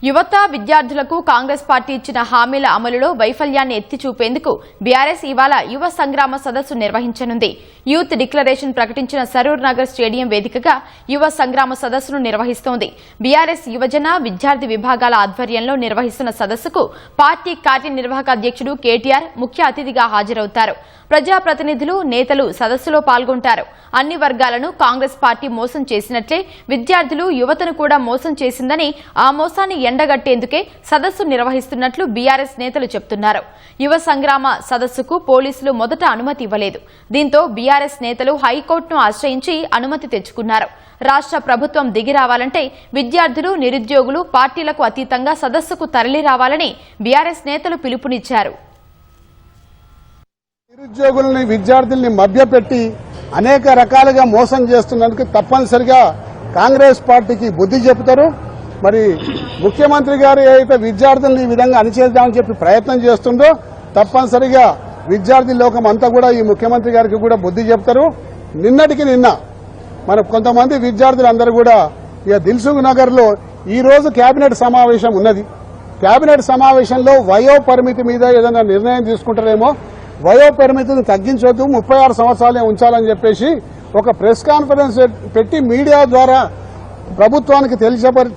యువత విద్యార్థులకు కాంగ్రెస్ పార్టీ ఇచ్చిన హామీల అమలులో వైఫల్యాన్ని ఎత్తి చూపేందుకు బీఆర్ఎస్ ఇవాళ యువ సంగ్రామ సదస్సు నిర్వహించనుంది. యూత్ డిక్లరేషన్ ప్రకటించిన సరూర్ నగర్ స్టేడియం వేదికగా యువ సంగ్రామ సదస్సును నిర్వహిస్తోంది. బీఆర్ఎస్ యువజన విద్యార్థి విభాగాల ఆధ్వర్యంలో నిర్వహిస్తున్న సదస్సుకు పార్టీ కార్యనిర్వాహక అధ్యక్షుడు కేటీఆర్ ముఖ్య అతిథిగా హాజరవుతారు. ప్రజాప్రతినిధులు, నేతలు సదస్సులో పాల్గొంటారు. అన్ని వర్గాలను కాంగ్రెస్ పార్టీ మోసం చేసినట్లే విద్యార్థులు, యువతను కూడా మోసం చేసిందని, ఆ మోసాన్ని ఎండగట్టేందుకే సదస్సు నిర్వహిస్తున్నట్లు బీఆర్ఎస్ నేతలు చెబుతున్నారు. యువ సంగ్రామ సదస్సుకు పోలీసులు మొదట అనుమతి ఇవ్వలేదు. దీంతో బీఆర్ఎస్ నేతలు హైకోర్టును ఆశ్రయించి అనుమతి తెచ్చుకున్నారు. రాష్ట్ర ప్రభుత్వం దిగిరావాలంటే విద్యార్థులు, నిరుద్యోగులు పార్టీలకు అతీతంగా సదస్సుకు తరలి రావాలని బీఆర్ఎస్ నేతలు పిలుపునిచ్చారు. నిరుద్యోగుల్ని, విద్యార్థుల్ని మభ్యపెట్టి అనేక రకాలుగా మోసం చేస్తున్నందుకు తప్పనిసరిగా కాంగ్రెస్ పార్టీకి బుద్ధి చెబుతారు. మరి ముఖ్యమంత్రి గారు ఏదైతే విద్యార్థుల్ని ఈ విధంగా అణిచేద్దామని చెప్పి ప్రయత్నం చేస్తుందో తప్పనిసరిగా విద్యార్థి లోకం అంతా కూడా ఈ ముఖ్యమంత్రి గారికి కూడా బుద్ధి చెప్తారు. నిన్నటికి నిన్న మన కొంతమంది విద్యార్థులందరూ కూడా ఇక దిల్సుఖ్ నగర్ లో ఈ రోజు కేబినెట్ సమావేశం ఉన్నది. కేబినెట్ సమావేశంలో వయో పరిమితి మీద ఏదైనా నిర్ణయం తీసుకుంటారేమో, వయో పరిమితిని తగ్గించొద్దు, 36 సంవత్సరాలే ఉంచాలని చెప్పేసి ఒక ప్రెస్ కాన్ఫరెన్స్ పెట్టి మీడియా ద్వారా ప్రభుత్వానికి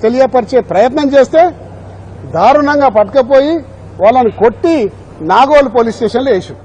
తెలియపరిచే ప్రయత్నం చేస్తే దారుణంగా పట్టుకుపోయి వాళ్ళని కొట్టి నాగోల్ పోలీస్ స్టేషన్లో వేశారు.